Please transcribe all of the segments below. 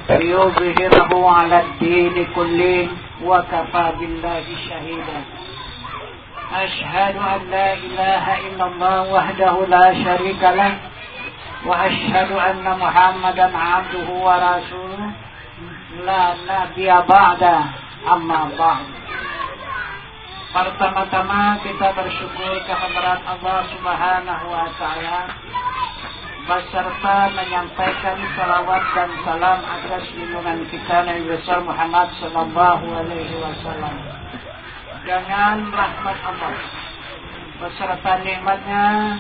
ليظهره على الدين كله وكفى بالله شهيدا أشهد أن لا إله إلا الله وحده لا شريك له وأشهد أن محمدا عبده ورسوله لا نبي بعده أما بعد. Pertama-tama kita bersyukur kehadirat Allah Subhanahu wa Ta'ala beserta menyampaikan salawat dan salam atas junjungan kita Nabi besar Muhammad sallallahu alaihi wasallam. Dengan rahmat Allah beserta nikmatnya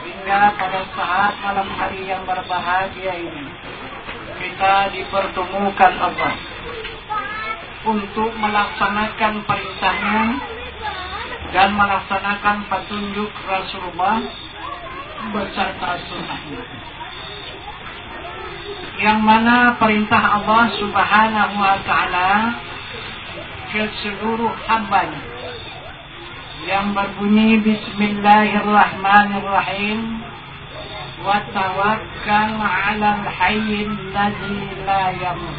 hingga pada saat malam hari yang berbahagia ini kita dipertemukan Allah untuk melaksanakan perintahnya dan melaksanakan petunjuk Rasulullah beserta sunnahnya, yang mana perintah Allah Subhanahu wa Ta'ala ke seluruh hambanya yang berbunyi Bismillahirrahmanirrahim wa tawakkal 'alal hayyil ladzi la yamut.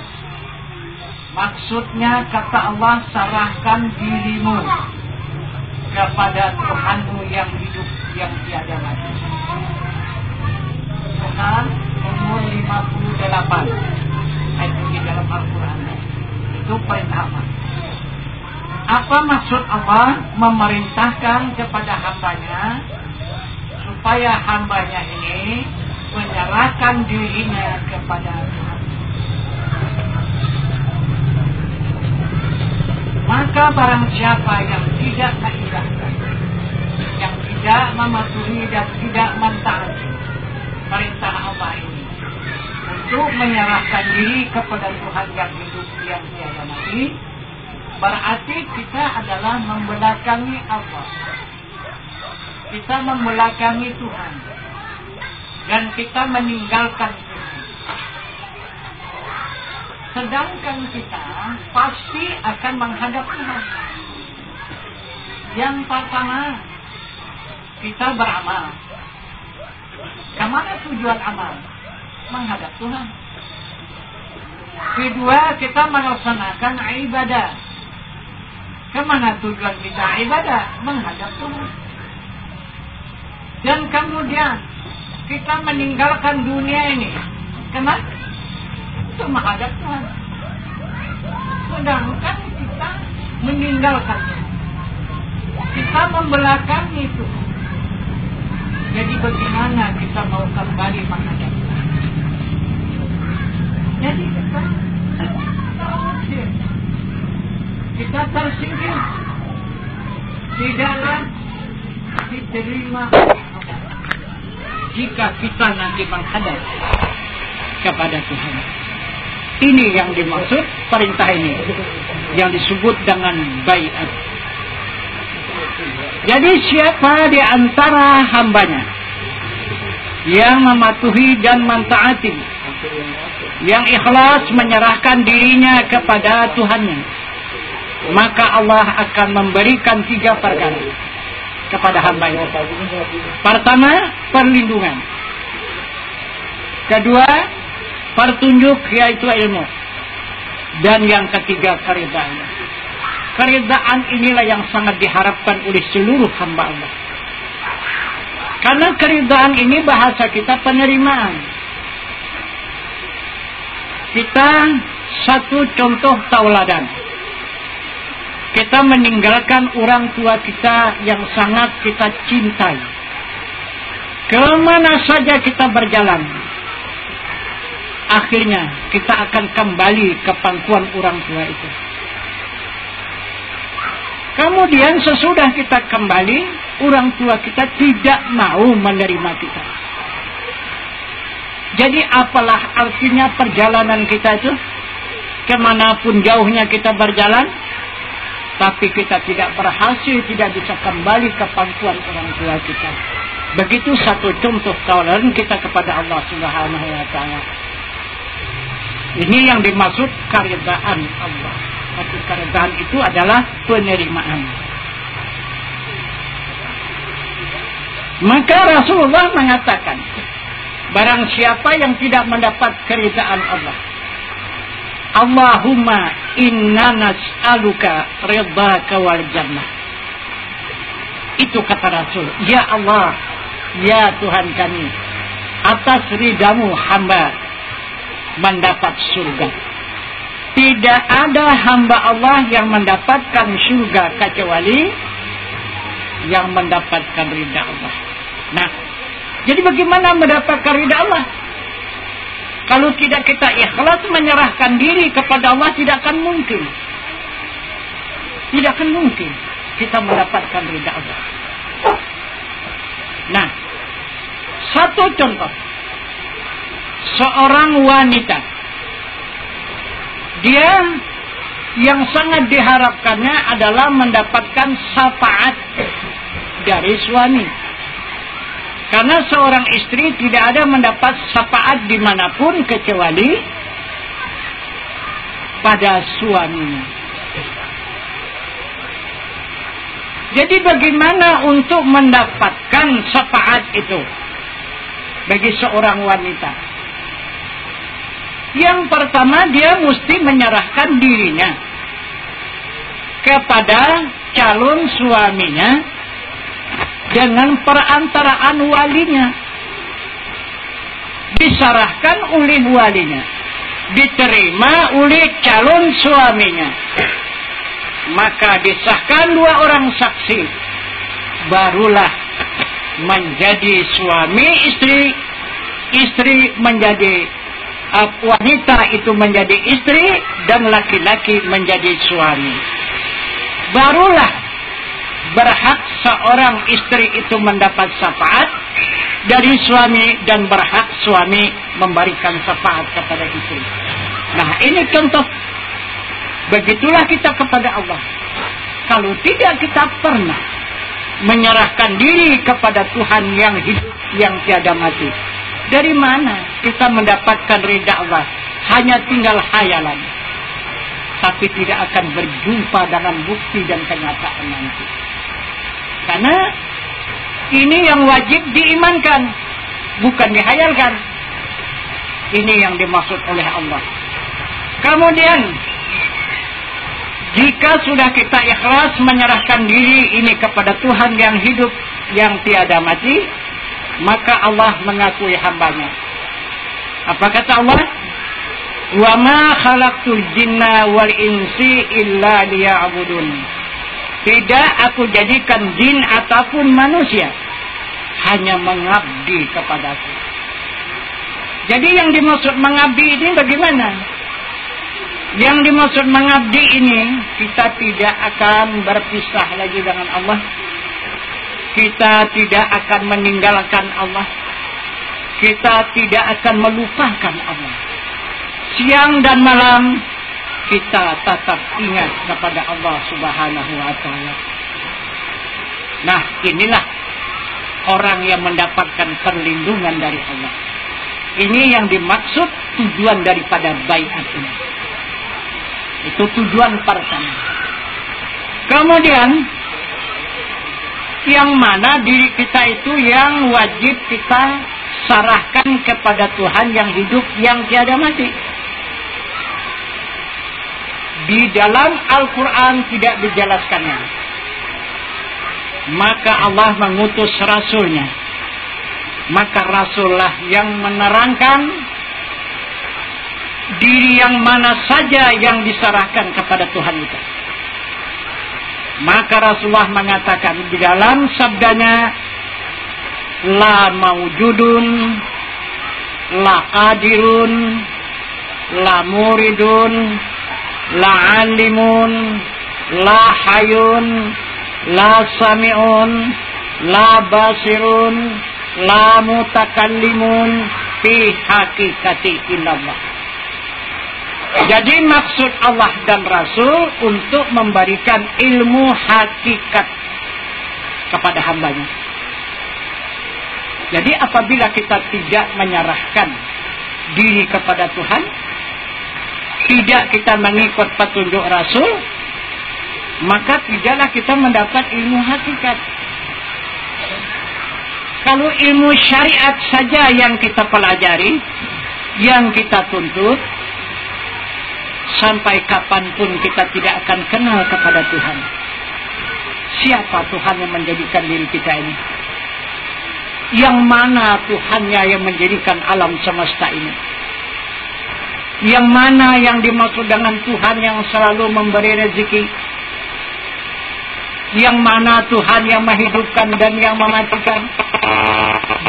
Maksudnya kata Allah, serahkan dirimu kepada Tuhanmu yang hidup yang tiada mati. Quran umur 58 ayat di dalam Al-Quran. Itu perintah Allah. Apa maksud Allah memerintahkan kepada hambanya supaya hambanya ini menyerahkan dirinya kepada Tuhan? Maka barang siapa yang tidak mengindahkan, yang tidak mematuhi dan tidak mentaati perintah Allah ini untuk menyerahkan diri kepada Tuhan yang hidup yang tiada mati, berarti kita adalah membelakangi Allah, kita membelakangi Tuhan, dan kita meninggalkan Tuhan. Sedangkan kita pasti akan menghadap Tuhan. Yang pertama, kita beramal. Kemana tujuan amal? Menghadap Tuhan. Kedua, kita melaksanakan ibadah. Kemana tujuan kita ibadah? Menghadap Tuhan. Dan kemudian kita meninggalkan dunia ini. Kenapa? Untuk menghadap Tuhan. Sedangkan kita meninggalkannya, kita membelakangi itu. Jadi bagaimana kita mau kembali menghadap Tuhan? Jadi kita tersingkir, tidaklah diterima jika kita nanti menghadap kepada Tuhan. Ini yang dimaksud perintah ini, yang disebut dengan baiat. Jadi siapa di antara hambanya yang mematuhi dan mentaati, yang ikhlas menyerahkan dirinya kepada Tuhannya, maka Allah akan memberikan 3 perkara kepada hambanya. Pertama, perlindungan. Kedua, petunjuk, yaitu ilmu. Dan yang ketiga, keridaan. Keridaan inilah yang sangat diharapkan oleh seluruh hamba Allah. Karena keridaan ini bahasa kita penerimaan. Kita satu contoh tauladan. Kita meninggalkan orang tua kita yang sangat kita cintai. Kemana saja kita berjalan, akhirnya kita akan kembali ke pangkuan orang tua itu. Kemudian sesudah kita kembali, orang tua kita tidak mau menerima kita. Jadi apalah artinya perjalanan kita itu? Kemanapun jauhnya kita berjalan, tapi kita tidak berhasil, tidak bisa kembali ke pangkuan orang tua kita. Begitu satu contoh tauladan kita kepada Allah Subhanahu wa Ta'ala. Ini yang dimaksud keridaan Allah. Arti keridaan itu adalah penerimaan. Maka Rasulullah mengatakan, barang siapa yang tidak mendapat keridaan Allah, Allahumma inna nas'aluka ridhaka wal jannah. Itu kata Rasul. Ya Allah, ya Tuhan kami, atas ridamu hamba mendapat surga. Tidak ada hamba Allah yang mendapatkan surga kecuali yang mendapatkan ridha Allah. Nah, jadi bagaimana mendapatkan ridha Allah? Kalau tidak kita ikhlas menyerahkan diri kepada Allah, tidak akan mungkin. Tidak akan mungkin kita mendapatkan ridha Allah. Nah, satu contoh. Seorang wanita, dia yang sangat diharapkannya adalah mendapatkan syafaat dari suami. Karena seorang istri tidak ada mendapat syafaat dimanapun kecuali pada suaminya. Jadi bagaimana untuk mendapatkan syafaat itu bagi seorang wanita? Yang pertama, dia mesti menyerahkan dirinya kepada calon suaminya dengan perantaraan walinya. Diserahkan oleh walinya, diterima oleh calon suaminya, maka disahkan 2 orang saksi, barulah menjadi suami istri, istri menjadi wanita itu menjadi istri, dan laki-laki menjadi suami. Barulah berhak seorang istri itu mendapat syafaat dari suami, dan berhak suami memberikan syafaat kepada istri. Nah, ini contoh. Begitulah kita kepada Allah. Kalau tidak kita pernah menyerahkan diri kepada Tuhan yang hidup, yang tiada mati, dari mana kita mendapatkan ridha Allah? Hanya tinggal khayalan, tapi tidak akan berjumpa dengan bukti dan kenyataan nanti. Karena ini yang wajib diimankan, bukan dihayalkan. Ini yang dimaksud oleh Allah. Kemudian, jika sudah kita ikhlas menyerahkan diri ini kepada Tuhan yang hidup, yang tiada mati, maka Allah mengakui hambanya. Apa kata Allah? Wa ma khalaqtul jinna wal insi illa liya'budun. Tidak aku jadikan jin ataupun manusia, hanya mengabdi kepadaku. Jadi yang dimaksud mengabdi ini bagaimana? Yang dimaksud mengabdi ini, kita tidak akan berpisah lagi dengan Allah. Kita tidak akan meninggalkan Allah. Kita tidak akan melupakan Allah. Siang dan malam kita tetap ingat kepada Allah Subhanahu wa Ta'ala. Nah, inilah orang yang mendapatkan perlindungan dari Allah. Ini yang dimaksud tujuan daripada baiat ini. Itu tujuan pertama. Kemudian, yang mana diri kita itu yang wajib kita serahkan kepada Tuhan yang hidup, yang tiada mati. Di dalam Al-Quran tidak dijelaskannya. Maka Allah mengutus Rasulnya. Maka Rasulullah yang menerangkan diri yang mana saja yang diserahkan kepada Tuhan itu. Maka Rasulullah mengatakan di dalam sabdanya, la maujudun, la qadirun, la muridun, la alimun, la hayun, la sami'un, la basirun, la mutakallimun fi hakikati illallah. Jadi maksud Allah dan Rasul untuk memberikan ilmu hakikat kepada hambanya. Jadi apabila kita tidak menyerahkan diri kepada Tuhan, tidak kita mengikut petunjuk Rasul, maka tidaklah kita mendapat ilmu hakikat. Kalau ilmu syariat saja yang kita pelajari, yang kita tuntut, Sampai kapanpun kita tidak akan kenal kepada Tuhan. Siapa Tuhan yang menjadikan diri kita ini? Yang mana Tuhannya yang menjadikan alam semesta ini? Yang mana yang dimaksud dengan Tuhan yang selalu memberi rezeki? Yang mana Tuhan yang menghidupkan dan yang mematikan?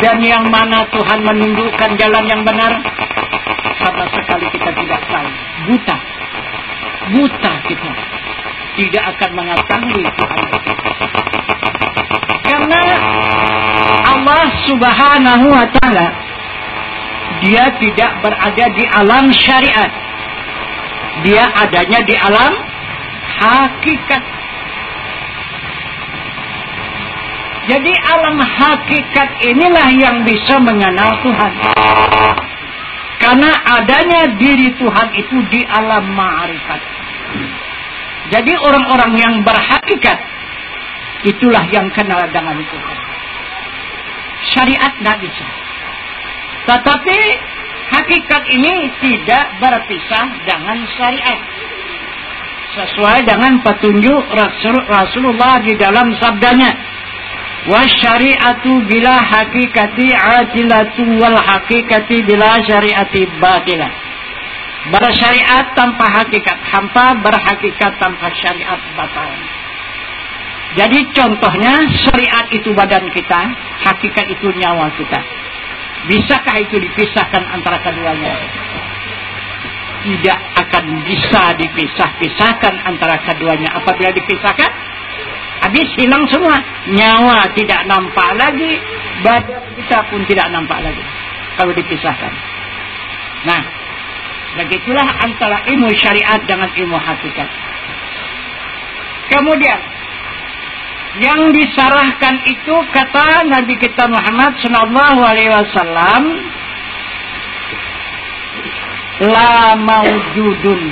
Dan yang mana Tuhan menunjukkan jalan yang benar? Sama sekali kita tidak tahu. Buta kita. Tidak akan mengetahui Tuhan. Karena Allah Subhanahu wa ta'ala, Dia tidak berada di alam syariat. Dia adanya di alam hakikat. Jadi alam hakikat inilah yang bisa mengenal Tuhan. Karena adanya diri Tuhan itu di alam ma'rifat. Jadi orang-orang yang berhakikat, itulah yang kenal dengan Tuhan. Syariat tidak bisa. Tetapi hakikat ini tidak berpisah dengan syariat. Sesuai dengan petunjuk Rasulullah di dalam sabdanya. Wasyari'atu bila hakikati atilatu wal hakikati bila syariati batilah. Bersyariat tanpa hakikat hampa, berhakikat tanpa syariat batal. Jadi contohnya syariat itu badan kita, hakikat itu nyawa kita. Bisakah itu dipisahkan antara keduanya? Tidak akan bisa dipisahkan antara keduanya. Apabila dipisahkan, habis hilang semua. Nyawa tidak nampak lagi, badan kita pun tidak nampak lagi kalau dipisahkan. Nah, begitulah antara ilmu syariat dengan ilmu hakikat. Kemudian yang disarahkan itu kata Nabi kita Muhammad sallallahu alaihi wasallam, la maujudun.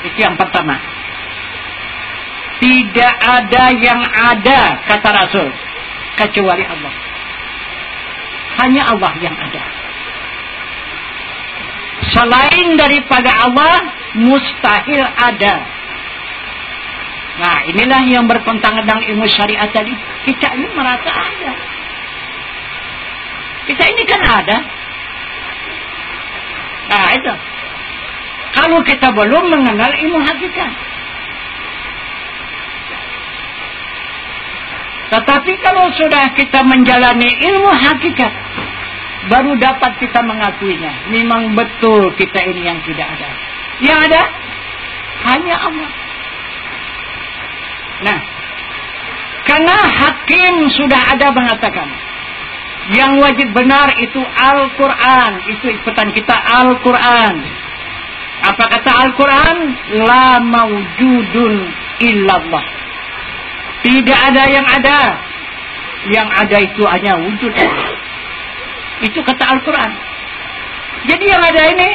Itu yang pertama. Tidak ada yang ada, kata Rasul, kecuali Allah. Hanya Allah yang ada. Selain daripada Allah, mustahil ada. Nah, inilah yang bertentangan dengan ilmu syariat tadi. Kita ini merasa ada. Kita ini kan ada. Nah, itu. Kalau kita belum mengenal ilmu hakikat. Tetapi kalau sudah kita menjalani ilmu hakikat, baru dapat kita mengakuinya. Memang betul kita ini yang tidak ada. Yang ada hanya Allah. Nah, karena hakim sudah ada mengatakan, yang wajib benar itu Al-Quran. Itu ikutan kita Al-Quran. Apa kata Al-Quran? La maujudun illallah. Tidak ada yang ada. Yang ada itu hanya wujud. Itu kata Al-Quran. Jadi yang ada ini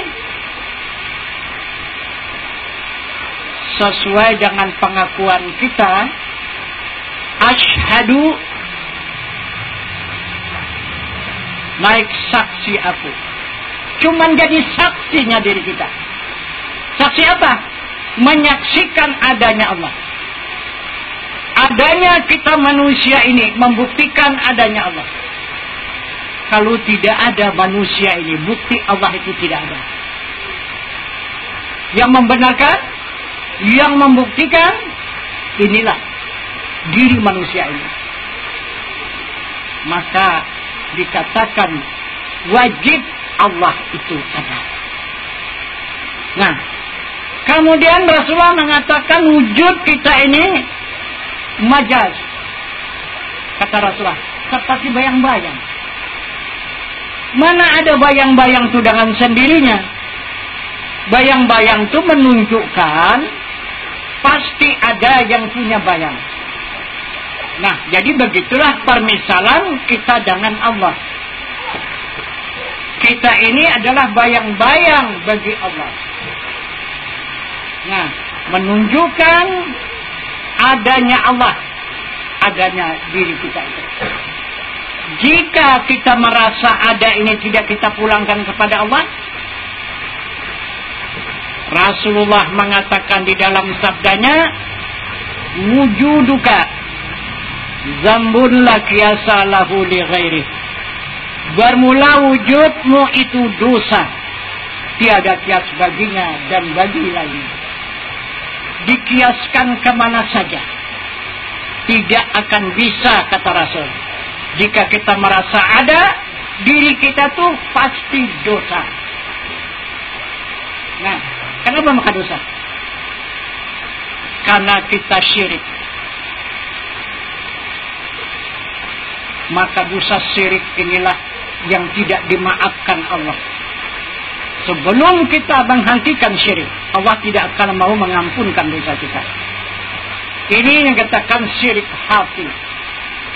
sesuai dengan pengakuan kita, asyhadu, naik saksi aku. Cuman jadi saksinya diri kita. Saksi apa? Menyaksikan adanya Allah. Adanya kita manusia ini membuktikan adanya Allah. Kalau tidak ada manusia ini, bukti Allah itu tidak ada. Yang membenarkan, yang membuktikan, inilah diri manusia ini. Maka dikatakan wajib Allah itu ada. Nah, kemudian Rasulullah mengatakan wujud kita ini majaz. Kata Rasulullah, seperti bayang-bayang. Mana ada bayang-bayang itu dengan sendirinya? Bayang-bayang itu menunjukkan pasti ada yang punya bayang. Nah, jadi begitulah permisalan kita dengan Allah. Kita ini adalah bayang-bayang bagi Allah. Nah, menunjukkan adanya Allah, adanya diri kita itu. Jika kita merasa ada ini tidak kita pulangkan kepada Allah, Rasulullah mengatakan di dalam sabdanya, wujuduka zambun la qiyasa lahu li ghairi. Bermula wujudmu itu dosa, tiada kias baginya dan bagi lain. Dikiaskan kemana saja tidak akan bisa, kata Rasul. Jika kita merasa ada, diri kita tuh pasti dosa. Nah, kenapa maka dosa? Karena kita syirik. Maka dosa syirik inilah yang tidak dimaafkan Allah. Sebelum kita menghentikan syirik, Allah tidak akan mau mengampunkan dosa kita. Ini yang dikatakan syirik hati.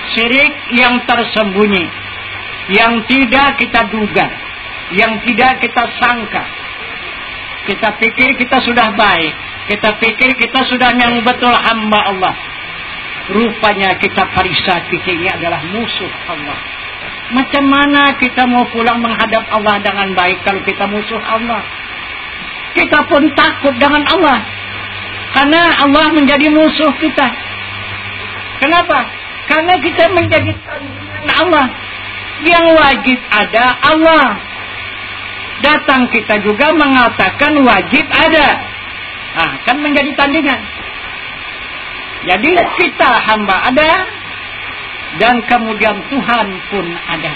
Syirik yang tersembunyi, yang tidak kita duga, yang tidak kita sangka. Kita pikir kita sudah baik, kita pikir kita sudah yang betul hamba Allah. Rupanya kita periksa, kita ini adalah musuh Allah. Macam mana kita mau pulang menghadap Allah dengan baik kalau kita musuh Allah? Kita pun takut dengan Allah, karena Allah menjadi musuh kita. Kenapa? Karena kita menjadi tandingan Allah. Yang wajib ada Allah. Datang kita juga mengatakan wajib ada. Nah, kan menjadi tandingan. Jadi kita hamba ada, dan kemudian Tuhan pun ada.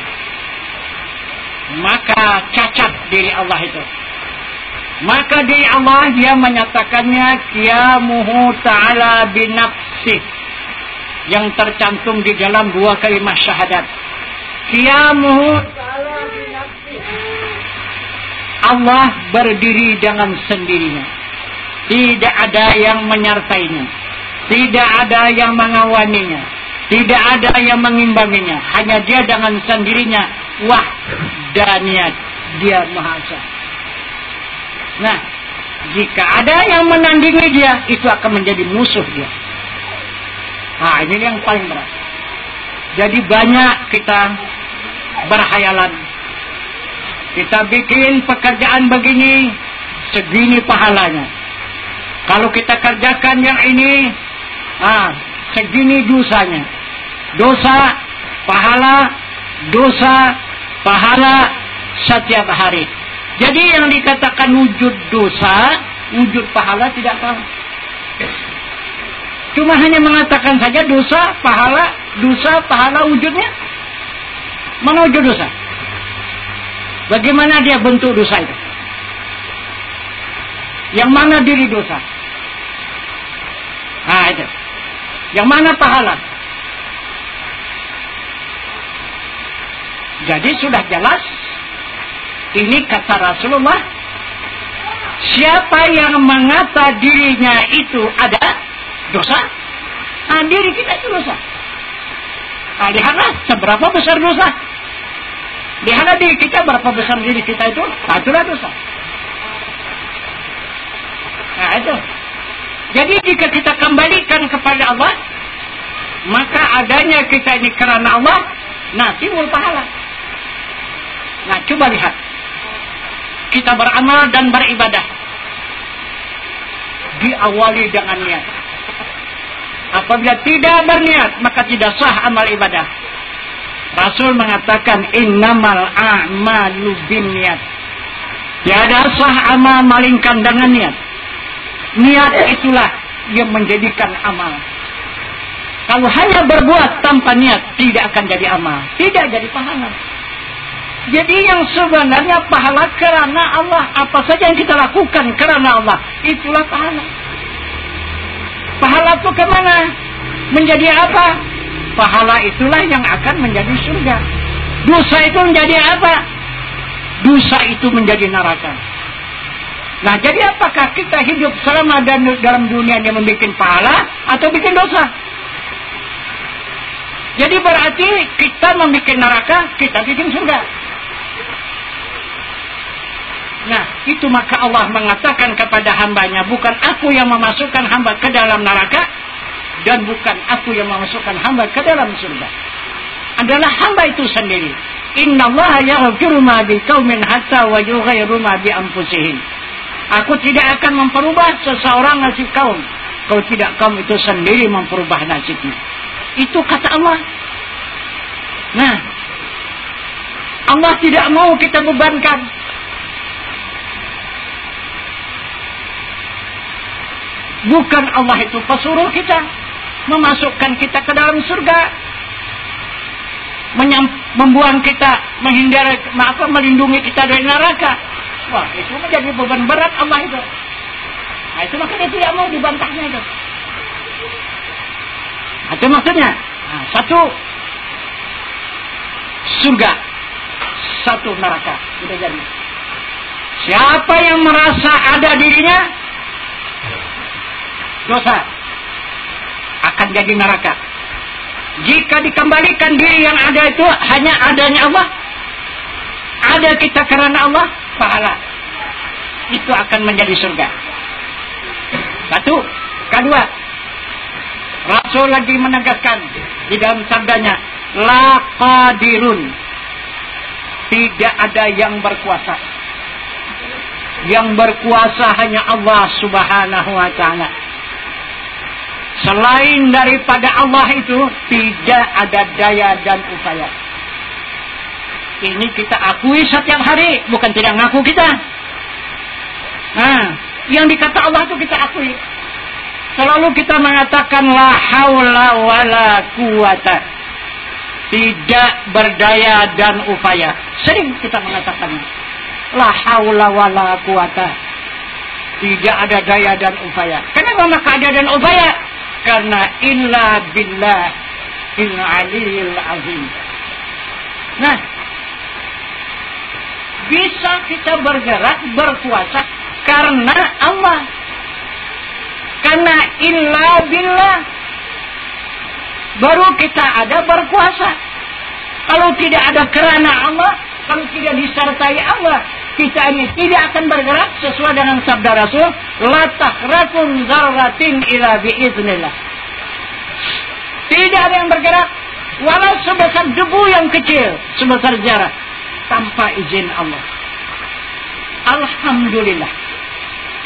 Maka cacat diri Allah itu. Maka diri Allah dia menyatakannya qiyamuhu ta'ala binafsih, yang tercantum di dalam dua kalimat syahadat. Qiyamuhu ta'ala binafsih. Allah berdiri dengan sendirinya. Tidak ada yang menyertainya. Tidak ada yang mengawaninya. Tidak ada yang mengimbanginya. Hanya dia dengan sendirinya. Wahdaniyat. Dia Maha Esa. Nah, jika ada yang menandingi dia, itu akan menjadi musuh dia. Nah, ini yang paling berat. Jadi banyak kita berhayalan. Kita bikin pekerjaan begini, segini pahalanya. Kalau kita kerjakan yang ini, segini dosanya. Dosa, pahala setiap hari. Jadi yang dikatakan wujud dosa, wujud pahala tidak tahu. Cuma hanya mengatakan saja dosa, pahala wujudnya. Mana wujud dosa? Bagaimana dia bentuk dosa itu? Yang mana diri dosa? Nah itu. Yang mana pahala? Jadi sudah jelas. Ini kata Rasulullah. Siapa yang mengata dirinya itu ada dosa, nah diri kita itu dosa. Nah lihatlah seberapa besar dosa. Lihatlah diri kita berapa besar diri kita itu. Nah itulah dosa. Nah itu. Jadi jika kita kembalikan kepada Allah, maka adanya kita ini karena Allah, nah timbul pahala. Nah coba lihat. Kita beramal dan beribadah. Diawali dengan niat. Apabila tidak berniat, maka tidak sah amal ibadah. Rasul mengatakan innamal a'malu binniyat. Tiada sah amal malingkan dengan niat. Niat itulah yang menjadikan amal. Kalau hanya berbuat tanpa niat, tidak akan jadi amal, tidak jadi pahala. Jadi yang sebenarnya pahala karena Allah. Apa saja yang kita lakukan karena Allah, itulah pahala. Pahala itu kemana? Menjadi apa? Pahala itulah yang akan menjadi surga. Dosa itu menjadi apa? Dosa itu menjadi neraka. Nah jadi apakah kita hidup selama dalam dunia yang membuat pahala atau bikin dosa? Jadi berarti kita membuat neraka, kita bikin surga. Nah, itu maka Allah mengatakan kepada hambanya, bukan aku yang memasukkan hamba ke dalam neraka, dan bukan aku yang memasukkan hamba ke dalam surga. Adalah hamba itu sendiri. Innallaha yaghfiru ma biqaumin hatta wa yughayyiru ma bi anfusihim. Aku tidak akan memperubah seseorang nasib kaum kalau tidak kaum itu sendiri memperubah nasibnya. Itu kata Allah. Nah, Allah tidak mau kita bebankan. Bukan Allah itu pesuruh kita memasukkan kita ke dalam surga, membuang kita, melindungi kita dari neraka. Wah, itu menjadi beban berat Allah itu. Nah, itu makanya tidak mau dibantahnya itu. Itu maksudnya. Nah, satu surga, satu neraka. Sudah jadi. Siapa yang merasa ada dirinya dosa, akan jadi neraka. Jika dikembalikan diri yang ada itu hanya adanya Allah, ada kita karena Allah, pahala itu akan menjadi surga. Satu. Kedua, Rasul lagi menegaskan di dalam sabdanya, la qadirun, tidak ada yang berkuasa. Yang berkuasa hanya Allah Subhanahu wa ta'ala. Selain daripada Allah itu tidak ada daya dan upaya. Ini kita akui setiap hari, bukan tidak ngaku kita. Nah, yang dikata Allah itu kita akui. Selalu kita mengatakan la haula wala quwata, tidak berdaya dan upaya. Sering kita mengatakannya. La haula wala quwata, tidak ada daya dan upaya. Kenapa maka ada dan upaya? Karena illa billah il-aliyil azim. Nah, bisa kita bergerak, berkuasa karena Allah. Karena illa billah baru kita ada berkuasa. Kalau tidak ada karena Allah, kalau tidak disertai Allah, kita ini tidak akan bergerak sesuai dengan sabda Rasul, la tahrakun dzarratin ila biiznillah. Tidak ada yang bergerak walau sebesar debu yang kecil, sebesar zarah, tanpa izin Allah. Alhamdulillah,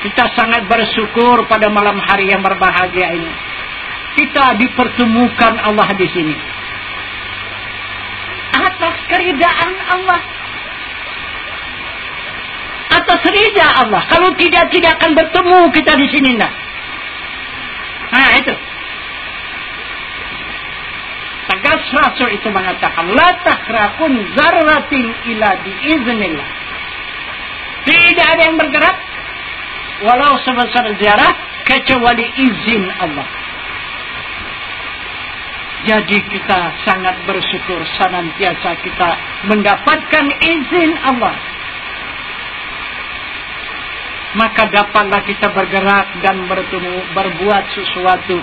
kita sangat bersyukur pada malam hari yang berbahagia ini. Kita dipertemukan Allah di sini atas keridaan Allah, atas ridha Allah. Kalau tidak akan bertemu kita di sini, nah. Nah, itu. Tegas Rasul itu mengatakan, la tahrakun zarratin ila biiznillah. Tidak ada yang bergerak walau sebesar zarah kecuali izin Allah. Jadi kita sangat bersyukur senantiasa kita mendapatkan izin Allah. Maka dapatlah kita bergerak dan berbuat sesuatu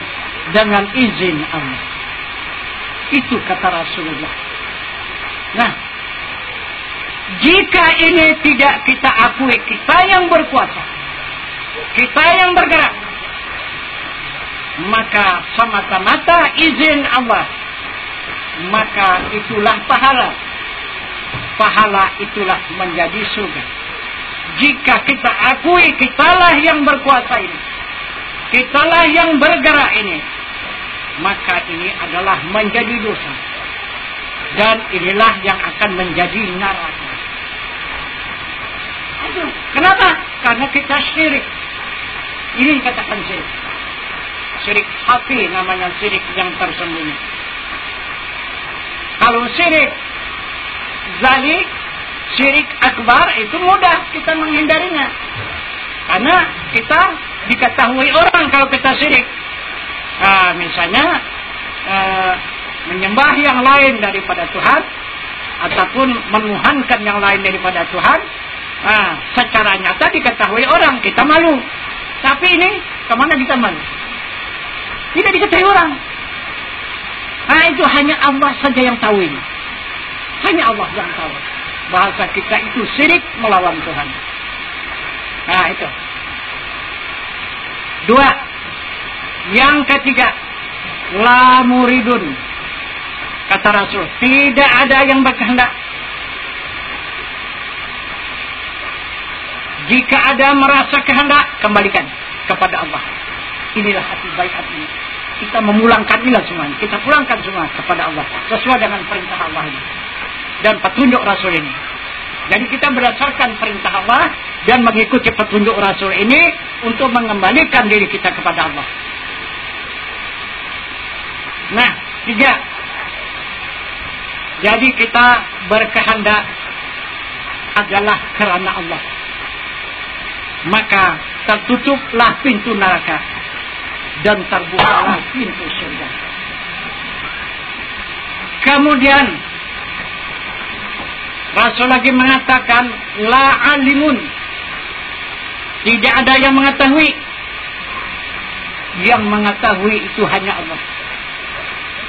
dengan izin Allah. Itu kata Rasulullah. Nah, jika ini tidak kita akui, kita yang berkuasa, kita yang bergerak, maka semata-mata izin Allah, maka itulah pahala. Pahala itulah menjadi surga. Jika kita akui kitalah yang berkuasa ini, kitalah yang bergerak ini, maka ini adalah menjadi dosa. Dan inilah yang akan menjadi neraka. Kenapa? Karena kita syirik. Ini dikatakan syirik. Syirik hati namanya, syirik yang tersembunyi. Kalau syirik zalik, syirik akbar, itu mudah kita menghindarinya. Karena kita diketahui orang kalau kita syirik. Nah, misalnya menyembah yang lain daripada Tuhan, ataupun menuhankan yang lain daripada Tuhan. Nah, secara nyata diketahui orang, kita malu. Tapi ini kemana kita malu? Tidak diketahui orang. Nah, itu hanya Allah saja yang tahu ini. Hanya Allah yang tahu. Bahasa kita itu syirik melawan Tuhan. Nah, itu. Dua. Yang ketiga, la muridun. Kata Rasul, tidak ada yang berkehendak. Jika ada merasa kehendak, kembalikan kepada Allah. Inilah hati baik hati ini. Kita memulangkan inilah semuanya. Kita pulangkan semua kepada Allah. Sesuai dengan perintah Allah ini. Dan petunjuk Rasul ini. Jadi kita berdasarkan perintah Allah dan mengikuti petunjuk Rasul ini untuk mengembalikan diri kita kepada Allah. Nah, 3. Jadi kita berkehendak adalah kerana Allah. Maka tertutuplah pintu neraka dan terbukalah pintu surga. Kemudian Rasul lagi mengatakan la alimun, tidak ada yang mengetahui. Yang mengetahui itu hanya Allah.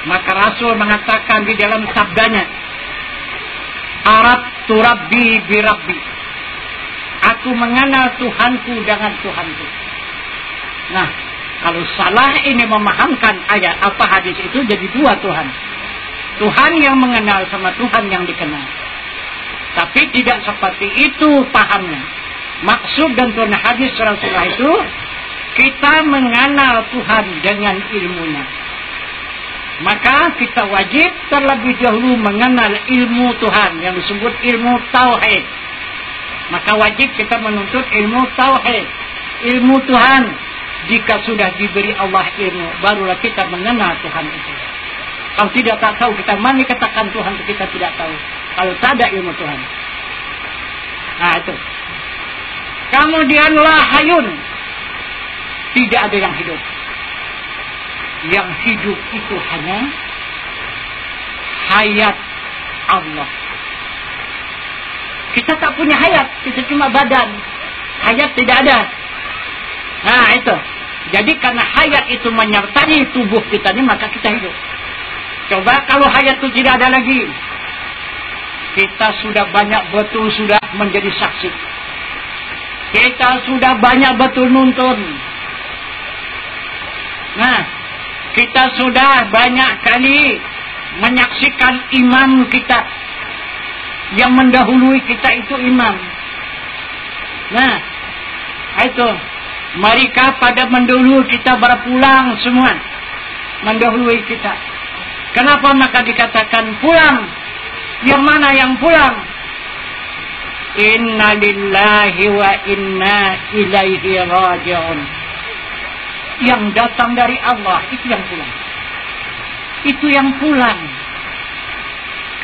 Maka Rasul mengatakan di dalam sabdanya, Arabtu Rabbi bi Rabbi, aku mengenal Tuhanku dengan Tuhanku. Nah, kalau salah ini memahamkan ayat apa hadis itu, jadi dua Tuhan. Tuhan yang mengenal sama Tuhan yang dikenal. Tapi tidak seperti itu pahamnya. Maksud dan tujuan hadis Rasulullah itu, kita mengenal Tuhan dengan ilmunya. Maka kita wajib terlebih dahulu mengenal ilmu Tuhan yang disebut ilmu tauhid. Maka wajib kita menuntut ilmu tauhid, ilmu Tuhan. Jika sudah diberi Allah ilmu, barulah kita mengenal Tuhan itu. Kalau tidak tak tahu, kita mana katakan Tuhan itu kita tidak tahu. Kalau tak ada ilmu Tuhan. Nah itu. Kemudian lahayun, tidak ada yang hidup. Yang hidup itu hanya hayat Allah. Kita tak punya hayat, kita cuma badan. Hayat tidak ada. Nah itu. Jadi karena hayat itu menyertai tubuh kita ini, maka kita hidup. Coba kalau hayat itu tidak ada lagi, kita sudah banyak betul sudah menjadi saksi. Kita sudah banyak betul nuntun. Nah, kita sudah banyak kali menyaksikan imam kita. Yang mendahului kita itu imam. Nah, itu. Mereka pada mendahului kita berpulang semua. Mendahului kita. Kenapa maka dikatakan pulang? Yang mana yang pulang? Inna lillahi wa inna ilaihi raji'un. Yang datang dari Allah, itu yang pulang. Itu yang pulang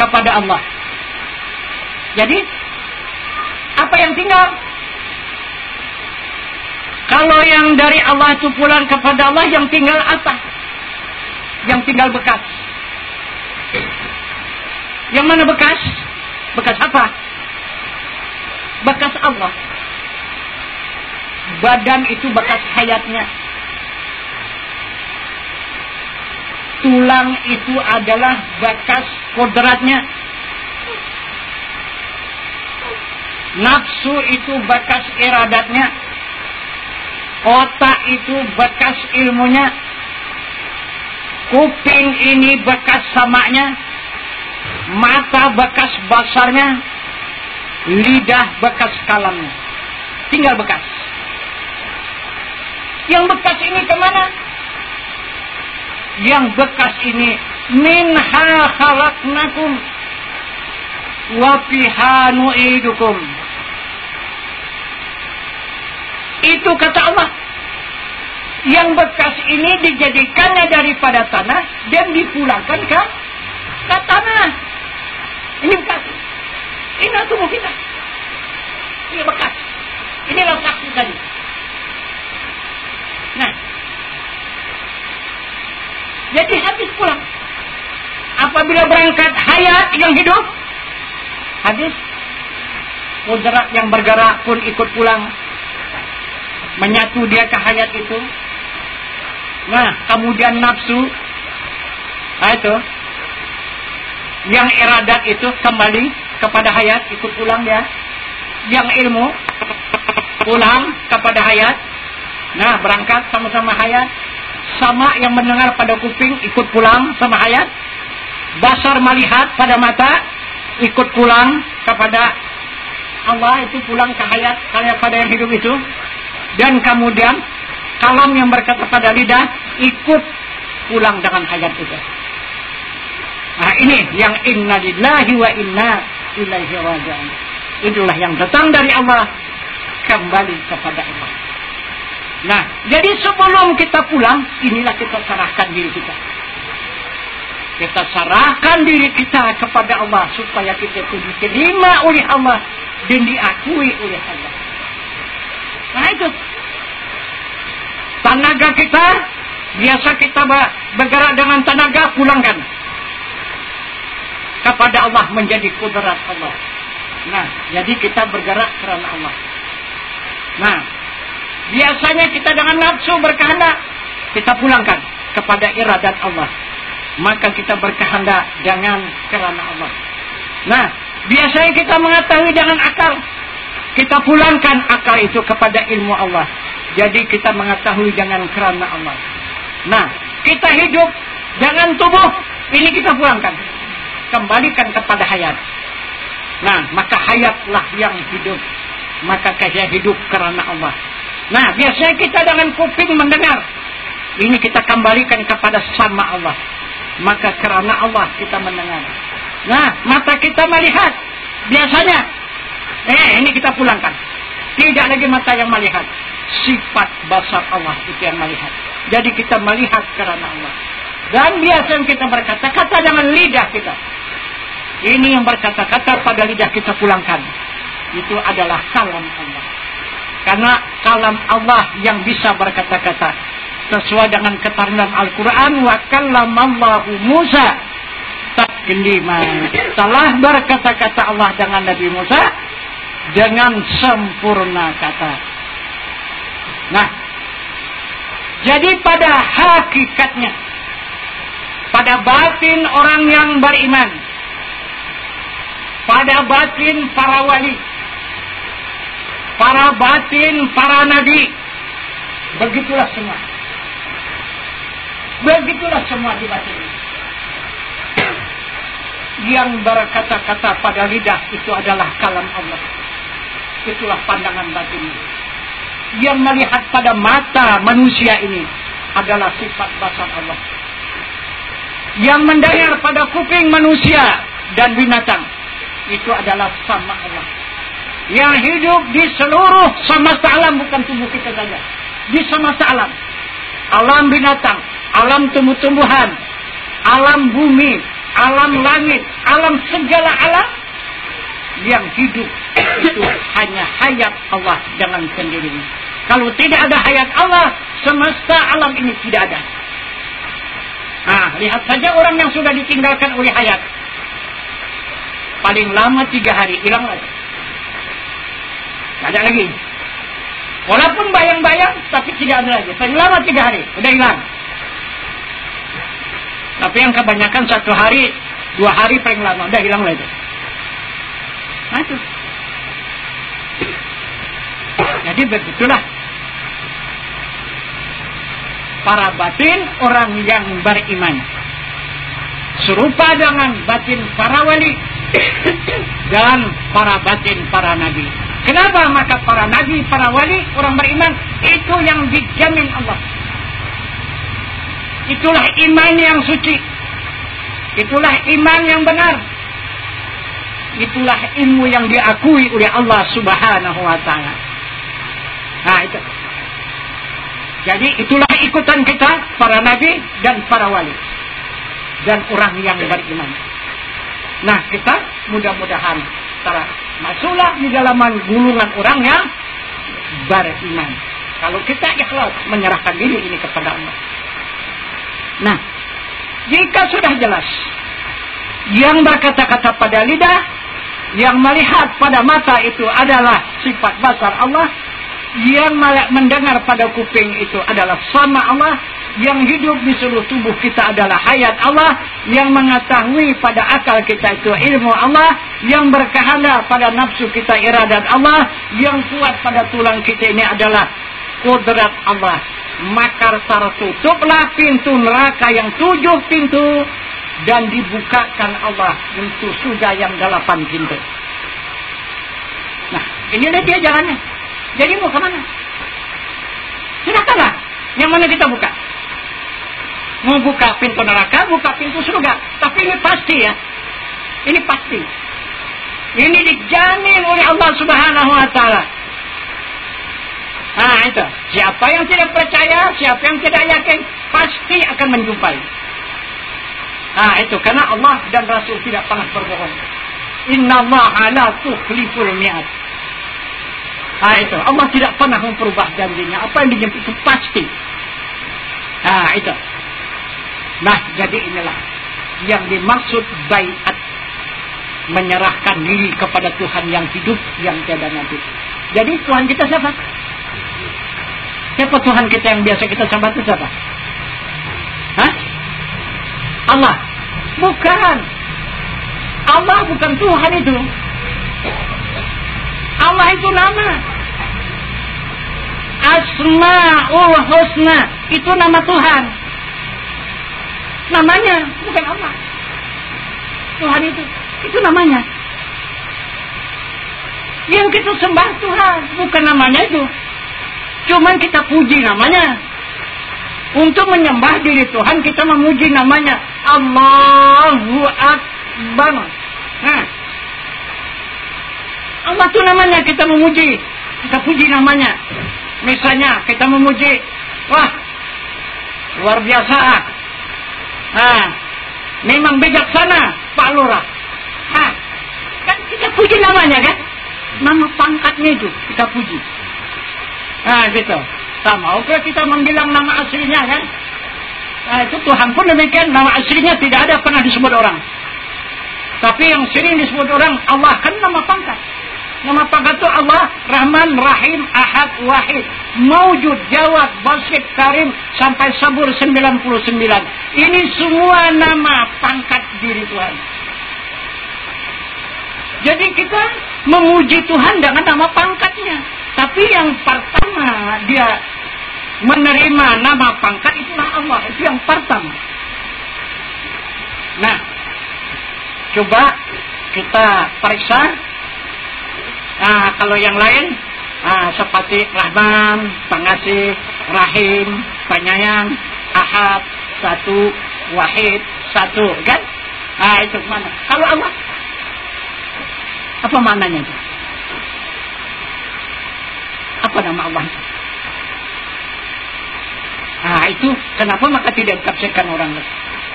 kepada Allah. Jadi, apa yang tinggal? Kalau yang dari Allah itu pulang kepada Allah, yang tinggal apa? Yang tinggal bekas. Yang mana bekas? Bekas apa? Bekas Allah. Badan itu bekas hayatnya. Tulang itu adalah bekas kodratnya. Nafsu itu bekas iradatnya. Otak itu bekas ilmunya. Kuping ini bekas samaknya. Mata bekas basarnya. Lidah bekas kalamnya. Tinggal bekas. Yang bekas ini kemana? Yang bekas ini minha khalaqnakum wa fiha nu'idukum. Itu kata Allah. Yang bekas ini dijadikannya daripada tanah dan dipulangkan ke tanah. Ini bekas. Inilah tubuh kita. Ini bekas. Inilah saksi tadi. Nah, jadi habis pulang. Apabila berangkat hayat yang hidup, habis. Kudrat yang bergerak pun ikut pulang. Menyatu dia ke hayat itu. Nah, kemudian nafsu. Nah itu. Yang iradat itu kembali kepada hayat, ikut pulang dia. Yang ilmu pulang kepada hayat. Nah, berangkat sama-sama hayat. Sama yang mendengar pada kuping ikut pulang sama hayat. Basar melihat pada mata ikut pulang kepada Allah itu pulang ke hayat pada yang hidup itu. Dan kemudian kalam yang berkata pada lidah ikut pulang dengan hayat itu. Nah ini yang inna lillahi wa inna ilaihi raji'un. Itulah yang datang dari Allah kembali kepada Allah. Nah, jadi sebelum kita pulang, inilah kita serahkan diri kita. Kita serahkan diri kita kepada Allah supaya kita itu diterima oleh Allah dan diakui oleh Allah. Nah itu. Tenaga kita, biasa kita bergerak dengan tenaga, pulangkan kepada Allah menjadi kudrat Allah. Nah, jadi kita bergerak karena Allah. Nah, biasanya kita dengan nafsu berkehendak, kita pulangkan kepada iradat Allah. Maka kita berkehendak dengan karena Allah. Nah, biasanya kita mengetahui dengan akal, kita pulangkan akal itu kepada ilmu Allah. Jadi kita mengetahui dengan karena Allah. Nah, kita hidup dengan tubuh, ini kita pulangkan, kembalikan kepada hayat. Nah, maka hayatlah yang hidup. Maka kita hidup karena Allah. Nah, biasanya kita dengan kuping mendengar, ini kita kembalikan kepada sama Allah. Maka karena Allah kita mendengar. Nah, mata kita melihat, biasanya ini kita pulangkan. Tidak lagi mata yang melihat, sifat basar Allah itu yang melihat. Jadi kita melihat karena Allah. Dan biasanya kita berkata-kata dengan lidah kita. Ini yang berkata-kata pada lidah kita pulangkan. Itu adalah kalam Allah. Karena kalam Allah yang bisa berkata-kata. Sesuai dengan keterangan Al-Quran. Wa kallamallahu Musa taklima. Telah berkata-kata Allah dengan Nabi Musa dengan sempurna kata. Nah, jadi pada hakikatnya, pada batin orang yang beriman, pada batin para wali, para batin para nabi, begitulah semua. Begitulah semua di batin. Yang berkata-kata pada lidah itu adalah kalam Allah. Itulah pandangan batin. Yang melihat pada mata manusia ini adalah sifat basar Allah. Yang mendengar pada kuping manusia dan binatang itu adalah sama Allah. Yang hidup di seluruh semesta alam, bukan tubuh kita saja, di semesta alam, alam binatang, alam tumbuh-tumbuhan, alam bumi, alam langit, alam segala alam, yang hidup itu hanya hayat Allah dengan sendirinya. Kalau tidak ada hayat Allah, semesta alam ini tidak ada. Nah, lihat saja orang yang sudah ditinggalkan oleh hayat. Paling lama 3 hari, hilang lagi. Tidak ada lagi. Walaupun bayang-bayang, tapi tidak ada lagi. Paling lama 3 hari, udah hilang. Tapi yang kebanyakan 1 hari, 2 hari paling lama, udah hilang lagi. Nah itu. Jadi begitulah. Para batin orang yang beriman. Serupa dengan batin para wali. Dan para batin para nabi. Kenapa? Maka para nabi, para wali, orang beriman, itu yang dijamin Allah. Itulah iman yang suci. Itulah iman yang benar. Itulah ilmu yang diakui oleh Allah Subhanahu wa ta'ala. Nah itu. Jadi itulah ikutan kita, para nabi dan para wali. Dan orang yang beriman. Nah kita mudah-mudahan masuklah di dalam gulungan orang yang beriman. Kalau kita ikhlas menyerahkan diri ini kepada Allah. Nah, jika sudah jelas yang berkata-kata pada lidah, yang melihat pada mata itu adalah sifat basar Allah, yang mendengar pada kuping itu adalah sama Allah, yang hidup di seluruh tubuh kita adalah hayat Allah, yang mengetahui pada akal kita itu ilmu Allah, yang berkehendak pada nafsu kita iradat Allah, yang kuat pada tulang kita ini adalah kudrat Allah. Maka tertutuplah pintu neraka yang 7 pintu dan dibukakan Allah pintu surga yang 8 pintu. Nah, Inilah dia jalannya. Jadi mau kemana? Silakanlah. Yang mana kita buka? Mau buka pintu neraka, buka pintu surga. Tapi ini pasti ya. Ini pasti. Ini dijamin oleh Allah Subhanahu wa Ta'ala. Nah itu. Siapa yang tidak percaya, siapa yang tidak yakin, pasti akan menjumpai. Nah itu. Karena Allah dan Rasul tidak pernah berbohong. Innallaha la tukhliful mi'ad. Nah itu. Allah tidak pernah memperubah janjinya. Apa yang dijanjikan itu pasti. Nah itu. Nah jadi inilah yang dimaksud baiat. Menyerahkan diri kepada Tuhan yang hidup, yang tiada mati. Jadi Tuhan kita siapa? Siapa Tuhan kita yang biasa kita sembah itu siapa? Hah? Allah? Bukan. Allah bukan Tuhan itu. Allah itu nama. Asma'ul Husna. Itu nama Tuhan. Namanya, bukan Allah. Tuhan itu namanya. Yang kita sembah Tuhan, bukan namanya itu. Cuman kita puji namanya. Untuk menyembah diri Tuhan, kita memuji namanya. Allahu Akbar. Nah, Allah itu namanya, kita memuji. Kita puji namanya. Misalnya, kita memuji. Wah, luar biasa. Nah, memang bijaksana, Pak Lurah. Nah, kan kita puji namanya kan? Nama pangkatnya itu kita puji. Nah gitu. Sama oke kita membilang nama aslinya kan? Nah itu Tuhan pun demikian. Nama aslinya tidak ada pernah disebut orang. Tapi yang sering disebut orang Allah kan nama pangkat. Nama pangkat itu Allah Rahman, Rahim, Ahad, Wahid, Maujud, Jawad, Basit, Karim sampai Sabur 99. Ini semua nama pangkat diri Tuhan. Jadi kita memuji Tuhan dengan nama pangkatnya. Tapi yang pertama dia menerima nama pangkat itulah Allah. Itu yang pertama. Nah, coba kita periksa. Nah, kalau yang lain seperti Rahman, Pengasih, Rahim, Penyayang, Ahad, Satu, Wahid, Satu, kan? Nah, itu mana? Kalau Allah apa maknanya itu? Apa nama Allah itu? Nah itu kenapa maka tidak ditafsirkan orang lain?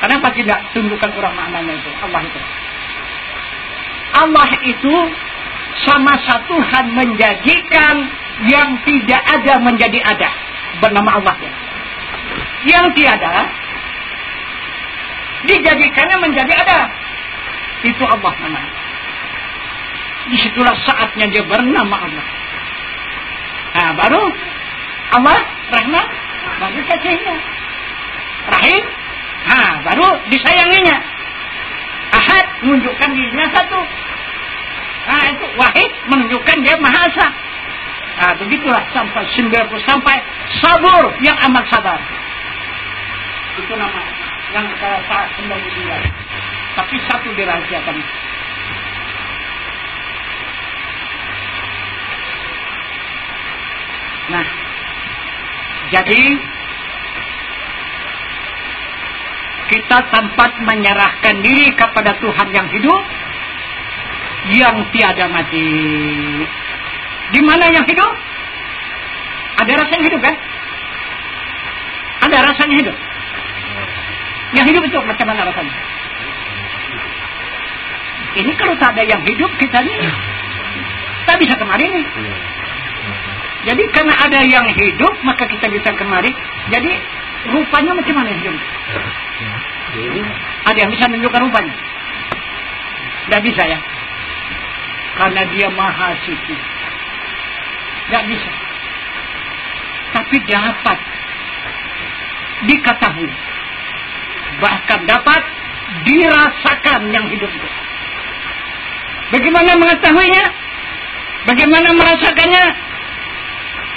Kenapa tidak tunjukkan orang maknanya itu? Allah itu. Allah itu sama satu Tuhan menjadikan yang tidak ada menjadi ada. Bernama Allah. Yang tiada dijadikannya menjadi ada. Itu Allah namanya. Disitulah saatnya dia bernama Allah. Nah, baru Allah, Rahman, baru kasihnya. Rahim, baru disayanginya. Ahad, menunjukkan dirinya satu. Nah, itu Wahid, menunjukkan dia Maha Esa. Nah, begitulah sampai 90, sampai Sabur, yang amat sabar. Itu nama yang saat 99. Tapi satu dirahasiakan. Nah, jadi kita tempat menyerahkan diri kepada Tuhan yang hidup, yang tiada mati. Di mana yang hidup? Ada rasanya hidup kan? Ada rasanya hidup. Yang hidup itu macam mana rasanya? Ini kalau tak ada yang hidup kita nih, tak bisa kemari nih. Jadi karena ada yang hidup maka kita bisa kemari. Jadi rupanya macam mana hidup? Ada yang bisa menunjukkan rupanya? Tidak bisa ya. Karena dia Maha Suci. Tidak bisa. Tapi dapat diketahui. Bahkan dapat dirasakan yang hidup itu. Bagaimana mengetahuinya? Bagaimana merasakannya?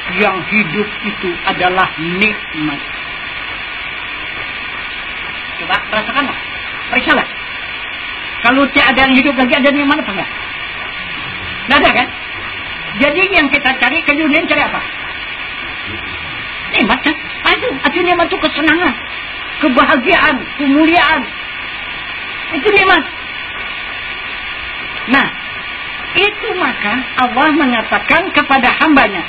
Yang hidup itu adalah nikmat. Coba rasakanlah. Periksalah. Kalau tiada yang hidup lagi, ada yang mana apa enggak? Tidak ada kan? Jadi yang kita cari ke dunia cari apa? Nikmat kan? Itu nikmat itu kesenangan, kebahagiaan, kemuliaan. Itu nikmat. Nah, itu maka Allah mengatakan kepada hambanya,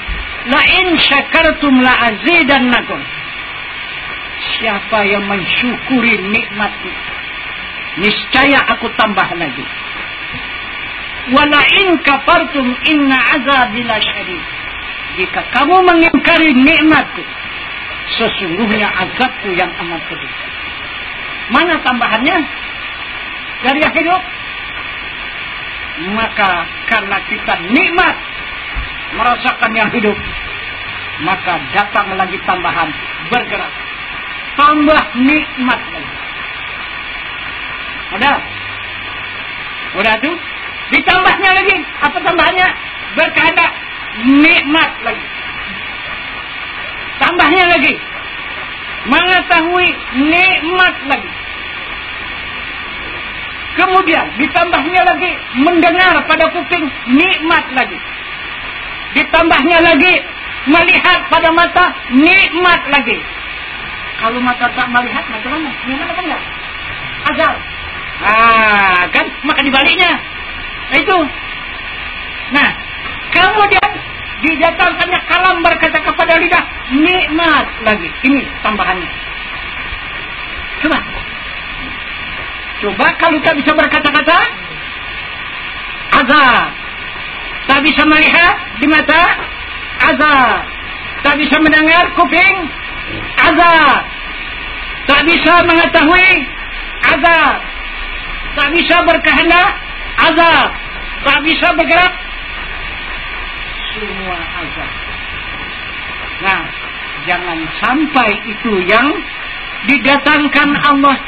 la in syakartum la azidannakum. Siapa yang mensyukuri nikmatku, niscaya aku tambah lagi. Wala in kafartum inna azabi lasyadid. Jika kamu mengingkari nikmatku, sesungguhnya azabku yang amat pedih. Mana tambahannya? Dari yang hidup. Maka karena kita nikmat merasakan yang hidup, maka datang lagi tambahan, bergerak, tambah nikmat lagi. Udah tuh, ditambahnya lagi, apa tambahannya? Berkehendak nikmat lagi. Tambahnya lagi, mengetahui nikmat lagi. Kemudian ditambahnya lagi, mendengar pada kuping, nikmat lagi. Ditambahnya lagi, melihat pada mata, nikmat lagi. Kalau mata tak melihat, bagaimana? Nikmat apa enggak? Azab. Kan? Maka dibaliknya. Itu. Nah, kemudian didatangkannya kalam berkata kepada lidah, nikmat lagi. Ini tambahannya. Coba kalau tak bisa berkata-kata, azab. Tak bisa melihat di mata, azab. Tak bisa mendengar kuping, azab. Tak bisa mengetahui, azab. Tak bisa berkehendak, azab. Tak bisa bergerak, semua azab. Nah, jangan sampai itu yang didatangkan Allah.